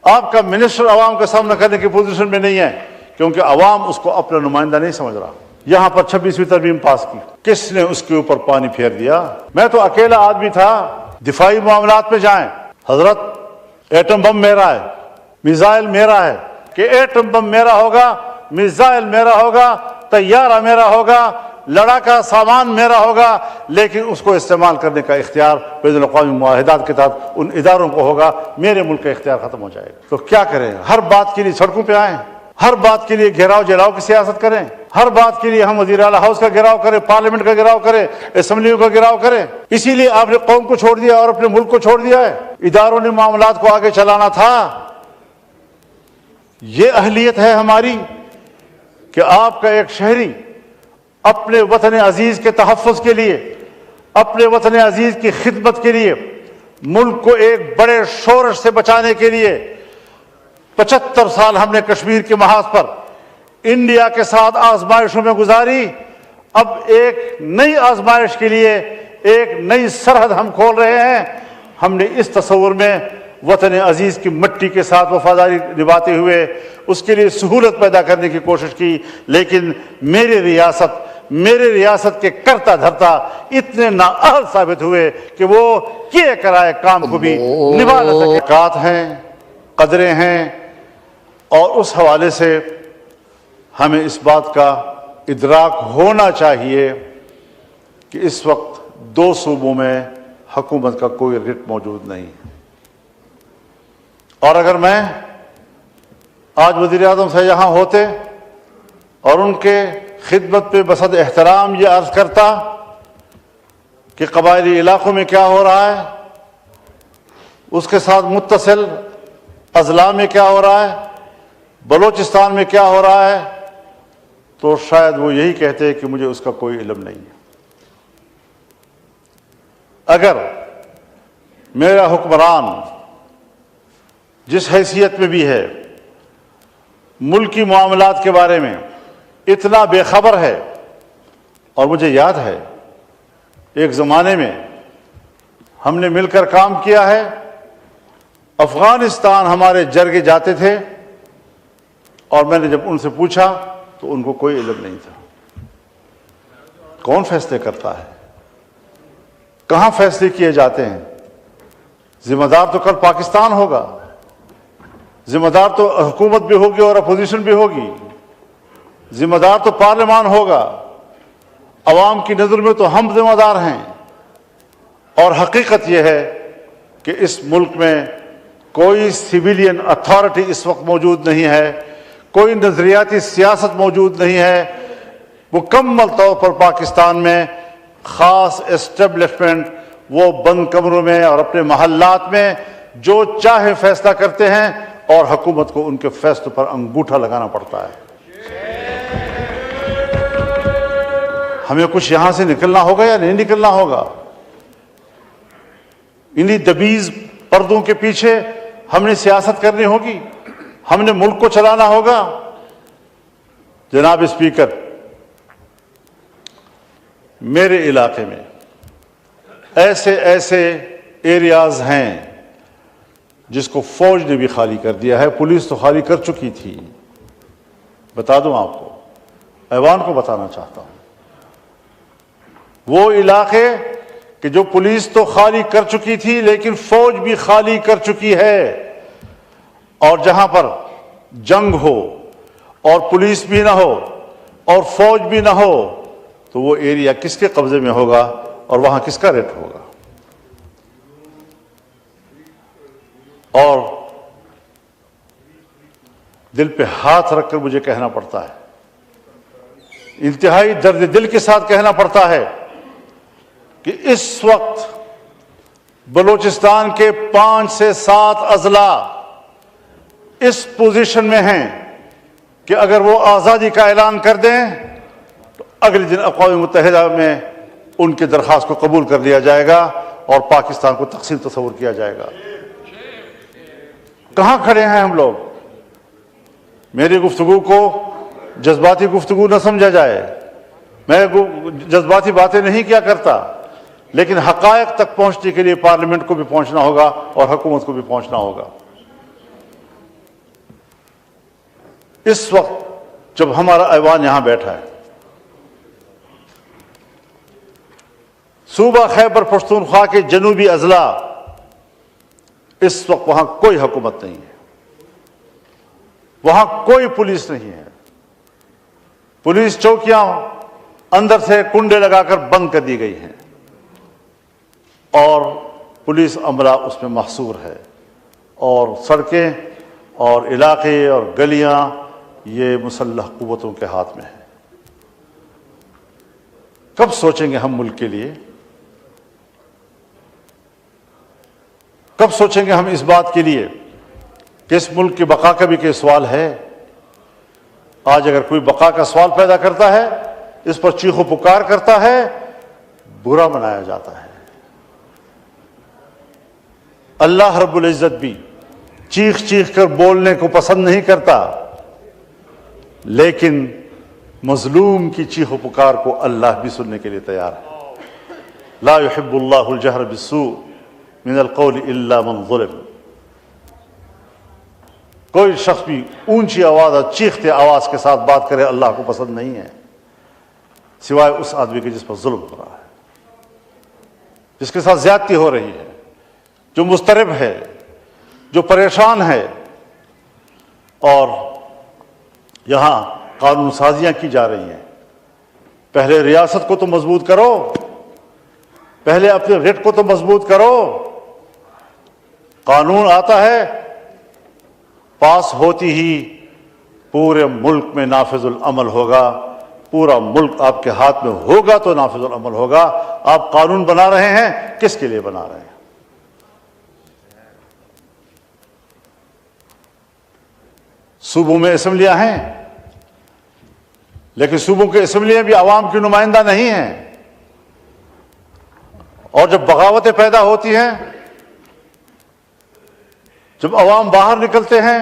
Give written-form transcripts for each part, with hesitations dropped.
آپ کا منسٹر عوام کا سامنا کرنے کی پوزیشن میں نہیں ہے، کیونکہ عوام اس کو اپنا نمائندہ نہیں سمجھ رہا۔ یہاں پر 26ویں ترمیم پاس کی، کس نے اس کے اوپر پانی پھیر دیا؟ میں تو اکیلا آدمی تھا۔ دفاعی معاملات پہ جائیں، حضرت ایٹم بم میرا ہے، میزائل میرا ہے، کہ ایٹم بم میرا ہوگا، میزائل میرا ہوگا، طیارہ میرا ہوگا، لڑاکا سامان میرا ہوگا، لیکن اس کو استعمال کرنے کا اختیار بین الاقوامی معاہدات کے تحت ان اداروں کو ہوگا۔ میرے ملک کا اختیار ختم ہو جائے گا۔ تو کیا کریں؟ ہر بات کے لیے سڑکوں پہ آئیں، ہر بات کے لیے گھیراؤ جلاؤ کی سیاست کریں، ہر بات کے لیے ہم وزیر اعلیٰ ہاؤس کا گھیراؤ کریں، پارلیمنٹ کا گھیراؤ کریں، اسمبلیوں کا گھیراؤ کریں۔ اسی لیے آپ نے قوم کو چھوڑ دیا اور اپنے ملک کو چھوڑ دیا ہے۔ اداروں نے معاملات کو آگے چلانا تھا۔ یہ اہلیت ہے ہماری کہ آپ کا ایک شہری اپنے وطن عزیز کے تحفظ کے لیے، اپنے وطن عزیز کی خدمت کے لیے، ملک کو ایک بڑے شورش سے بچانے کے لیے 75 سال ہم نے کشمیر کے محاذ پر انڈیا کے ساتھ آزمائشوں میں گزاری۔ اب ایک نئی آزمائش کے لیے ایک نئی سرحد ہم کھول رہے ہیں۔ ہم نے اس تصور میں وطن عزیز کی مٹی کے ساتھ وفاداری نبھاتے ہوئے اس کے لیے سہولت پیدا کرنے کی کوشش کی، لیکن میری ریاست کے کرتا دھرتا اتنے نااہل ثابت ہوئے کہ وہ کیے کرائے کام کو بھی نبھا نہ سکے۔ اوقات ہیں، قدریں ہیں، اور اس حوالے سے ہمیں اس بات کا ادراک ہونا چاہیے کہ اس وقت 2 صوبوں میں حکومت کا کوئی رٹ موجود نہیں۔ اور اگر میں آج وزیر اعظم سے یہاں ہوتے اور ان کے خدمت پہ بصد احترام یہ عرض کرتا کہ قبائلی علاقوں میں کیا ہو رہا ہے، اس کے ساتھ متصل اضلاع میں کیا ہو رہا ہے، بلوچستان میں کیا ہو رہا ہے، تو شاید وہ یہی کہتے کہ مجھے اس کا کوئی علم نہیں ہے۔ اگر میرا حکمران جس حیثیت میں بھی ہے ملکی معاملات کے بارے میں اتنا بے خبر ہے، اور مجھے یاد ہے ایک زمانے میں ہم نے مل کر کام کیا ہے، افغانستان ہمارے جرگے جاتے تھے، اور میں نے جب ان سے پوچھا تو ان کو کوئی علم نہیں تھا۔ کون فیصلے کرتا ہے؟ کہاں فیصلے کیے جاتے ہیں؟ ذمہ دار تو کل پاکستان ہوگا، ذمہ دار تو حکومت بھی ہوگی اور اپوزیشن بھی ہوگی، ذمہ دار تو پارلیمان ہوگا۔ عوام کی نظر میں تو ہم ذمہ دار ہیں، اور حقیقت یہ ہے کہ اس ملک میں کوئی سویلین اتھارٹی اس وقت موجود نہیں ہے، کوئی نظریاتی سیاست موجود نہیں ہے۔ مکمل طور پر پاکستان میں خاص اسٹیبلشمنٹ وہ بند کمروں میں اور اپنے محلات میں جو چاہے فیصلہ کرتے ہیں، اور حکومت کو ان کے فیصلوں پر انگوٹھا لگانا پڑتا ہے۔ ہمیں کچھ یہاں سے نکلنا ہوگا یا نہیں نکلنا ہوگا؟ انہی دبیز پردوں کے پیچھے ہم نے سیاست کرنی ہوگی، ہم نے ملک کو چلانا ہوگا۔ جناب اسپیکر، میرے علاقے میں ایسے ایریاز ہیں جس کو فوج نے بھی خالی کر دیا ہے، پولیس تو خالی کر چکی تھی۔ بتا دوں آپ کو، ایوان کو بتانا چاہتا ہوں، وہ علاقے کہ جو پولیس تو خالی کر چکی تھی لیکن فوج بھی خالی کر چکی ہے، اور جہاں پر جنگ ہو اور پولیس بھی نہ ہو اور فوج بھی نہ ہو تو وہ ایریا کس کے قبضے میں ہوگا اور وہاں کس کا ریٹ ہوگا؟ اور دل پہ ہاتھ رکھ کر مجھے کہنا پڑتا ہے، انتہائی درد دل کے ساتھ کہنا پڑتا ہے کہ اس وقت بلوچستان کے 5 سے 7 اضلاع اس پوزیشن میں ہیں کہ اگر وہ آزادی کا اعلان کر دیں تو اگلے دن اقوام متحدہ میں ان کی درخواست کو قبول کر لیا جائے گا اور پاکستان کو تقسیم تصور کیا جائے گا۔ کہاں کھڑے ہیں ہم لوگ؟ میری گفتگو کو جذباتی گفتگو نہ سمجھا جائے، میں جذباتی باتیں نہیں کیا کرتا، لیکن حقائق تک پہنچنے کے لیے پارلیمنٹ کو بھی پہنچنا ہوگا اور حکومت کو بھی پہنچنا ہوگا۔ اس وقت جب ہمارا ایوان یہاں بیٹھا ہے، صوبہ خیبر پختونخوا کے جنوبی اضلاع، اس وقت وہاں کوئی حکومت نہیں ہے، وہاں کوئی پولیس نہیں ہے، پولیس چوکیاں اندر سے کنڈے لگا کر بند کر دی گئی ہیں اور پولیس عملہ اس میں محصور ہے، اور سڑکیں اور علاقے اور گلیاں یہ مسلح قوتوں کے ہاتھ میں ہیں۔ کب سوچیں گے ہم ملک کے لیے؟ کب سوچیں گے ہم اس بات کے لیے کہ اس ملک کی بقا کا بھی کوئی سوال ہے؟ آج اگر کوئی بقا کا سوال پیدا کرتا ہے، اس پر چیخ و پکار کرتا ہے، برا منایا جاتا ہے۔ اللہ رب العزت بھی چیخ چیخ کر بولنے کو پسند نہیں کرتا، لیکن مظلوم کی چیخ و پکار کو اللہ بھی سننے کے لیے تیار ہے۔ لا يحب اللہ الجہر بالسوء من القول الا من ظلم۔ کوئی شخص بھی اونچی آواز اور چیختے آواز کے ساتھ بات کرے اللہ کو پسند نہیں ہے، سوائے اس آدمی کے جس پر ظلم ہو رہا ہے، جس کے ساتھ زیادتی ہو رہی ہے، جو مضطرب ہے، جو پریشان ہے۔ اور یہاں قانون سازیاں کی جا رہی ہیں۔ پہلے ریاست کو تو مضبوط کرو، پہلے اپنے ریٹ کو تو مضبوط کرو۔ قانون آتا ہے، پاس ہوتی ہی پورے ملک میں نافذ العمل ہوگا، پورا ملک آپ کے ہاتھ میں ہوگا تو نافذ العمل ہوگا۔ آپ قانون بنا رہے ہیں، کس کے لیے بنا رہے ہیں؟ صوبوں میں اسمبلیاں ہیں، لیکن صوبوں کی اسمبلیاں بھی عوام کی نمائندہ نہیں ہیں، اور جب بغاوتیں پیدا ہوتی ہیں، جب عوام باہر نکلتے ہیں،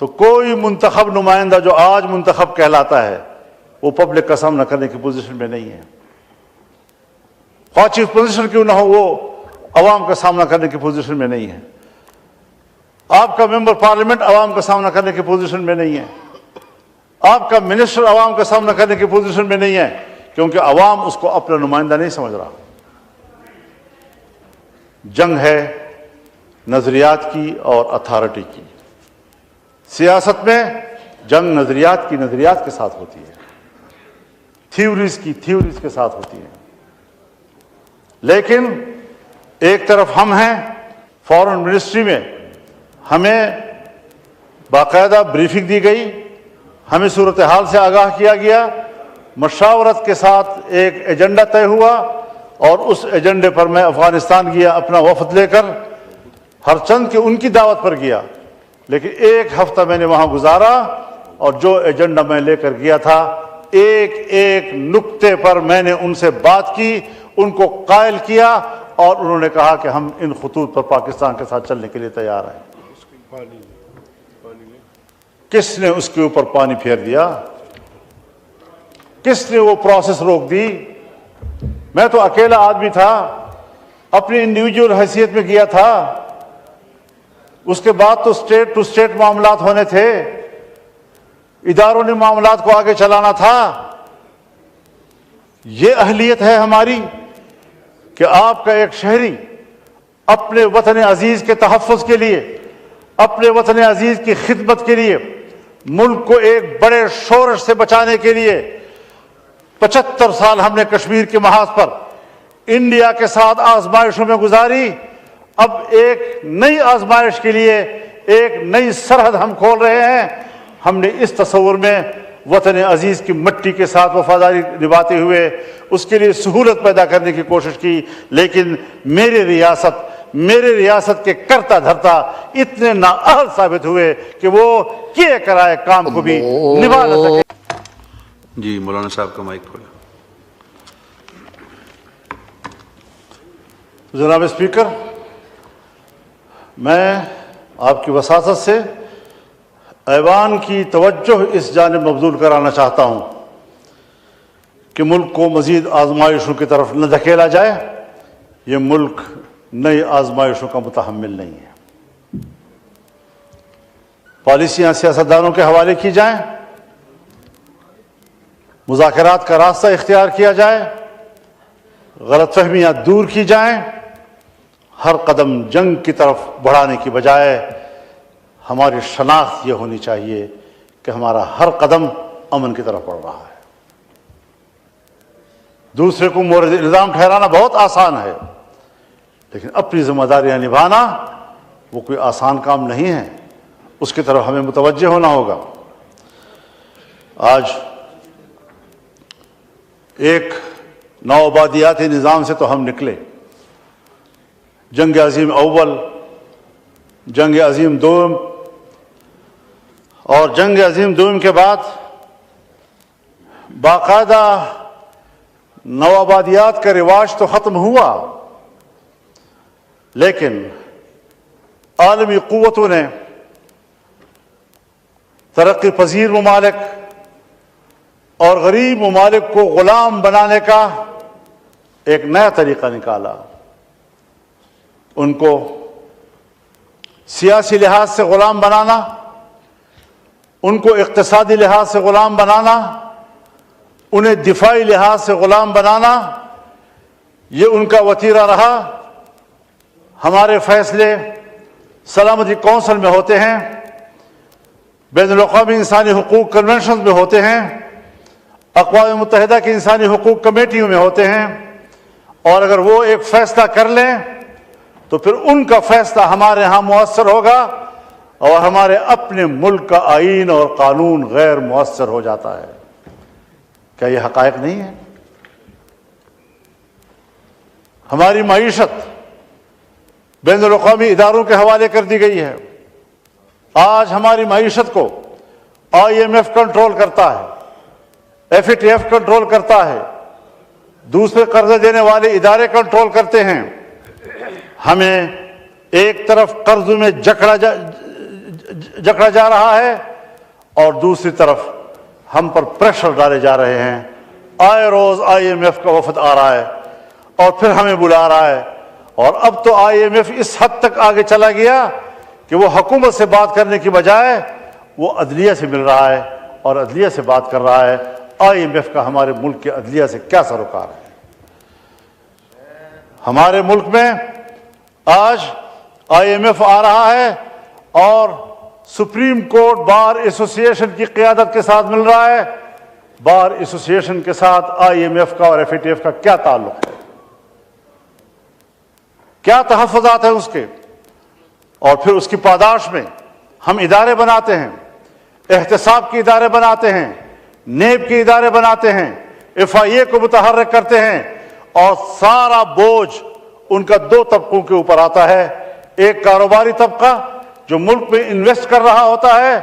تو کوئی منتخب نمائندہ جو آج منتخب کہلاتا ہے وہ پبلک کا سامنا کرنے کی پوزیشن میں نہیں ہے۔ خواہ چیف پوزیشن کیوں نہ ہو، وہ عوام کا سامنا کرنے کی پوزیشن میں نہیں ہے۔ آپ کا ممبر پارلیمنٹ عوام کا سامنا کرنے کی پوزیشن میں نہیں ہے، آپ کا منسٹر عوام کا سامنا کرنے کی پوزیشن میں نہیں ہے، کیونکہ عوام اس کو اپنا نمائندہ نہیں سمجھ رہا۔ جنگ ہے نظریات کی اور اتھارٹی کی۔ سیاست میں جنگ نظریات کی نظریات کے ساتھ ہوتی ہے، تھیوریز کی تھیوریز کے ساتھ ہوتی ہے۔ لیکن ایک طرف ہم ہیں، فارن منسٹری میں ہمیں باقاعدہ بریفنگ دی گئی، ہمیں صورتحال سے آگاہ کیا گیا، مشاورت کے ساتھ ایک ایجنڈا طے ہوا، اور اس ایجنڈے پر میں افغانستان گیا اپنا وفد لے کر، ہر چند کہ ان کی دعوت پر گیا، لیکن ایک ہفتہ میں نے وہاں گزارا، اور جو ایجنڈا میں لے کر گیا تھا، ایک ایک نقطے پر میں نے ان سے بات کی، ان کو قائل کیا، اور انہوں نے کہا کہ ہم ان خطوط پر پاکستان کے ساتھ چلنے کے لیے تیار ہیں۔ کس نے اس کے اوپر پانی پھیر دیا؟ کس نے وہ پروسیس روک دی؟ میں تو اکیلا آدمی تھا، اپنی انڈیویجول حیثیت میں گیا تھا، اس کے بعد تو اسٹیٹ ٹو اسٹیٹ معاملات ہونے تھے، اداروں نے معاملات کو آگے چلانا تھا۔ یہ اہلیت ہے ہماری کہ آپ کا ایک شہری اپنے وطن عزیز کے تحفظ کے لیے، اپنے وطن عزیز کی خدمت کے لیے، ملک کو ایک بڑے شورش سے بچانے کے لیے 75 سال ہم نے کشمیر کے محاذ پر انڈیا کے ساتھ آزمائشوں میں گزاری۔ اب ایک نئی آزمائش کے لیے ایک نئی سرحد ہم کھول رہے ہیں۔ ہم نے اس تصور میں وطن عزیز کی مٹی کے ساتھ وفاداری نبھاتے ہوئے اس کے لیے سہولت پیدا کرنے کی کوشش کی، لیکن میری ریاست کے کرتا دھرتا اتنے نااہل ثابت ہوئے کہ وہ کیے کرائے کام کو بھی نبھا نہ سکے۔ جی مولانا صاحب کا مائک کھولا۔ جناب اسپیکر، میں آپ کی وساطت سے ایوان کی توجہ اس جانب مبذول کرانا چاہتا ہوں کہ ملک کو مزید آزمائشوں کی طرف نہ دھکیلا جائے۔ یہ ملک نئی آزمائشوں کا متحمل نہیں ہے۔ پالیسیاں سیاستدانوں کے حوالے کی جائیں، مذاکرات کا راستہ اختیار کیا جائے، غلط فہمیاں دور کی جائیں، ہر قدم جنگ کی طرف بڑھانے کی بجائے ہماری شناخت یہ ہونی چاہیے کہ ہمارا ہر قدم امن کی طرف بڑھ رہا ہے۔ دوسرے کو مورد الزام ٹھہرانا بہت آسان ہے، لیکن اپنی ذمہ داریاں نبھانا وہ کوئی آسان کام نہیں ہے، اس کی طرف ہمیں متوجہ ہونا ہوگا۔ آج ایک نوآبادیاتی نظام سے تو ہم نکلے، جنگ عظیم اول، جنگ عظیم دوم، اور جنگ عظیم دوم کے بعد باقاعدہ نوآبادیات کا رواج تو ختم ہوا، لیکن عالمی قوتوں نے ترقی پذیر ممالک اور غریب ممالک کو غلام بنانے کا ایک نیا طریقہ نکالا۔ ان کو سیاسی لحاظ سے غلام بنانا، ان کو اقتصادی لحاظ سے غلام بنانا، انہیں دفاعی لحاظ سے غلام بنانا، یہ ان کا وتیرہ رہا۔ ہمارے فیصلے سلامتی کونسل میں ہوتے ہیں، بین الاقوامی انسانی حقوق کنونشن میں ہوتے ہیں، اقوام متحدہ کی انسانی حقوق کمیٹیوں میں ہوتے ہیں، اور اگر وہ ایک فیصلہ کر لیں تو پھر ان کا فیصلہ ہمارے ہاں مؤثر ہوگا، اور ہمارے اپنے ملک کا آئین اور قانون غیر مؤثر ہو جاتا ہے۔ کیا یہ حقائق نہیں ہے؟ ہماری معیشت بین الاقوامی اداروں کے حوالے کر دی گئی ہے۔ آج ہماری معیشت کو IMF کنٹرول کرتا ہے، FATF کنٹرول کرتا ہے، دوسرے قرضے دینے والے ادارے کنٹرول کرتے ہیں۔ ہمیں ایک طرف قرضوں میں جکڑا جا رہا ہے، اور دوسری طرف ہم پر پریشر ڈالے جا رہے ہیں۔ آئے روز IMF کا وفد آ رہا ہے اور پھر ہمیں بلا رہا ہے، اور اب تو IMF اس حد تک آگے چلا گیا کہ وہ حکومت سے بات کرنے کی بجائے وہ عدلیہ سے مل رہا ہے اور عدلیہ سے بات کر رہا ہے۔ IMF کا ہمارے ملک کے عدلیہ سے کیا سروکار ہے؟ ہمارے ملک میں آج IMF آ رہا ہے اور سپریم کورٹ بار ایسوسی ایشن کی قیادت کے ساتھ مل رہا ہے۔ بار ایسوسی ایشن کے ساتھ IMF کا اور FATF کا کیا تعلق ہے؟ کیا تحفظات ہیں اس کے؟ اور پھر اس کی پاداش میں ہم ادارے بناتے ہیں، احتساب کے ادارے بناتے ہیں، نیب کے ادارے بناتے ہیں، FIA کو متحرک کرتے ہیں، اور سارا بوجھ ان کا دو طبقوں کے اوپر آتا ہے۔ ایک کاروباری طبقہ جو ملک میں انویسٹ کر رہا ہوتا ہے،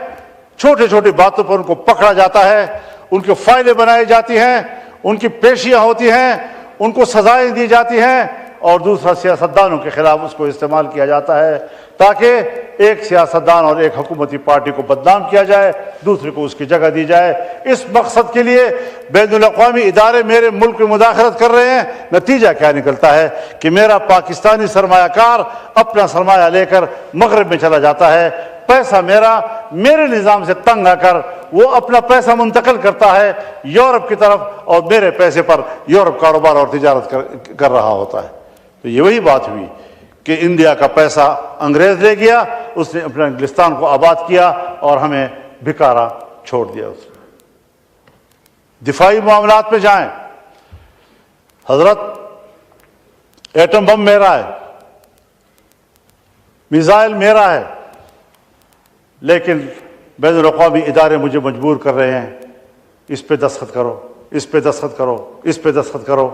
چھوٹی چھوٹی باتوں پر ان کو پکڑا جاتا ہے، ان کی فائلیں بنائی جاتی ہیں، ان کی پیشیاں ہوتی ہیں، ان کو سزائیں دی جاتی ہیں، اور دوسرا سیاستدانوں کے خلاف اس کو استعمال کیا جاتا ہے تاکہ ایک سیاستدان اور ایک حکومتی پارٹی کو بدنام کیا جائے، دوسرے کو اس کی جگہ دی جائے۔ اس مقصد کے لیے بین الاقوامی ادارے میرے ملک میں مداخلت کر رہے ہیں۔ نتیجہ کیا نکلتا ہے کہ میرا پاکستانی سرمایہ کار اپنا سرمایہ لے کر مغرب میں چلا جاتا ہے، پیسہ میرے نظام سے تنگ آ کر وہ اپنا پیسہ منتقل کرتا ہے یورپ کی طرف، اور میرے پیسے پر یورپ کاروبار اور تجارت کر رہا ہوتا ہے۔ تو یہ وہی بات ہوئی کہ انڈیا کا پیسہ انگریز لے گیا، اس نے اپنے انگلستان کو آباد کیا اور ہمیں بھکارا چھوڑ دیا۔ اس نے دفاعی معاملات میں جائیں، حضرت ایٹم بم میرا ہے، میزائل میرا ہے، لیکن بین الاقوامی ادارے مجھے مجبور کر رہے ہیں اس پہ دستخط کرو، اس پہ دستخط کرو، اس پہ دستخط کرو،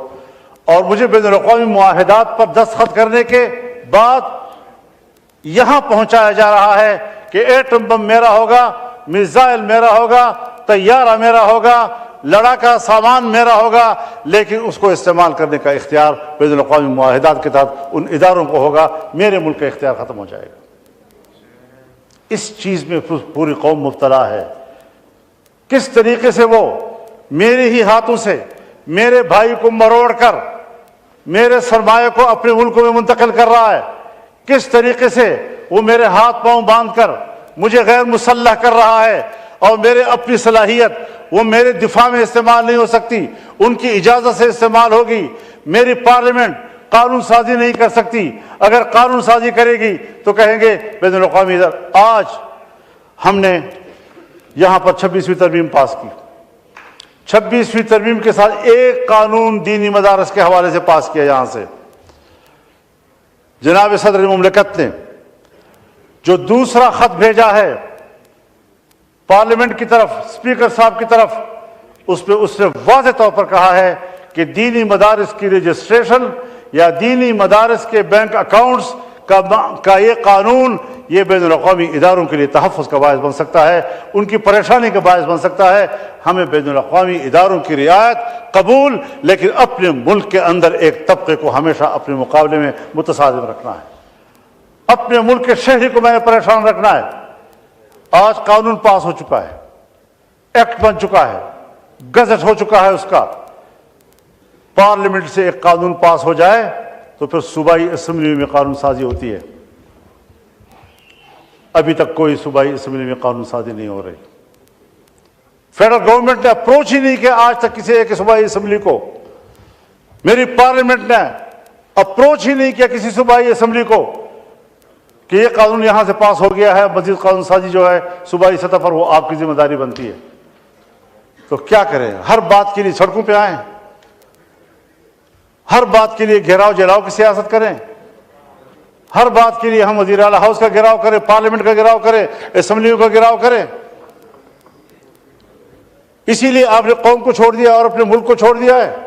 اور مجھے بین الاقوامی معاہدات پر دستخط کرنے کے بعد یہاں پہنچایا جا رہا ہے کہ ایٹم بم میرا ہوگا، میزائل میرا ہوگا، طیارہ میرا ہوگا، لڑاکا سامان میرا ہوگا، لیکن اس کو استعمال کرنے کا اختیار بین الاقوامی معاہدات کے تحت ان اداروں کو ہوگا۔ میرے ملک کا اختیار ختم ہو جائے گا۔ اس چیز میں پوری قوم مبتلا ہے۔ کس طریقے سے وہ میرے ہی ہاتھوں سے میرے بھائی کو مروڑ کر میرے سرمایہ کو اپنے ملکوں میں منتقل کر رہا ہے، کس طریقے سے وہ میرے ہاتھ پاؤں باندھ کر مجھے غیر مسلح کر رہا ہے اور میرے اپنی صلاحیت وہ میرے دفاع میں استعمال نہیں ہو سکتی، ان کی اجازت سے استعمال ہوگی۔ میری پارلیمنٹ قانون سازی نہیں کر سکتی، اگر قانون سازی کرے گی تو کہیں گے بین الاقوامی ادارہ۔ آج ہم نے یہاں پر 26ویں ترمیم پاس کی، 26ویں ترمیم کے ساتھ ایک قانون دینی مدارس کے حوالے سے پاس کیا یہاں سے۔ جناب صدر مملکت نے جو دوسرا خط بھیجا ہے پارلیمنٹ کی طرف، اسپیکر صاحب کی طرف، اس نے واضح طور پر کہا ہے کہ دینی مدارس کی رجسٹریشن یا دینی مدارس کے بینک اکاؤنٹس کا یہ قانون یہ بین الاقوامی اداروں کے لیے تحفظ کا باعث بن سکتا ہے، ان کی پریشانی کا باعث بن سکتا ہے۔ ہمیں بین الاقوامی اداروں کی رعایت قبول، لیکن اپنے ملک کے اندر ایک طبقے کو ہمیشہ اپنے مقابلے میں متصادم رکھنا ہے، اپنے ملک کے شہری کو میں نے پریشان رکھنا ہے۔ آج قانون پاس ہو چکا ہے، ایکٹ بن چکا ہے، گزٹ ہو چکا ہے اس کا۔ پارلیمنٹ سے ایک قانون پاس ہو جائے تو پھر صوبائی اسمبلی میں قانون سازی ہوتی ہے۔ ابھی تک کوئی صوبائی اسمبلی میں قانون سازی نہیں ہو رہی۔ فیڈرل گورنمنٹ نے اپروچ ہی نہیں کیا آج تک کسی ایک صوبائی اسمبلی کو۔ میری پارلیمنٹ نے اپروچ ہی نہیں کیا کسی صوبائی اسمبلی کو کہ یہ قانون یہاں سے پاس ہو گیا ہے، مزید قانون سازی جو ہے صوبائی سطح پر وہ آپ کی ذمہ داری بنتی ہے۔ تو کیا کریں؟ ہر بات کے لیے سڑکوں پہ آئیں، ہر بات کے لیے گھیراؤ جلاؤ کی سیاست کریں، ہر بات کے لیے ہم وزیر اعلیٰ ہاؤس کا گھیراؤ کریں، پارلیمنٹ کا گھیراؤ کریں، اسمبلیوں کا گھیراؤ کریں۔ اسی لیے آپ نے قوم کو چھوڑ دیا اور اپنے ملک کو چھوڑ دیا ہے۔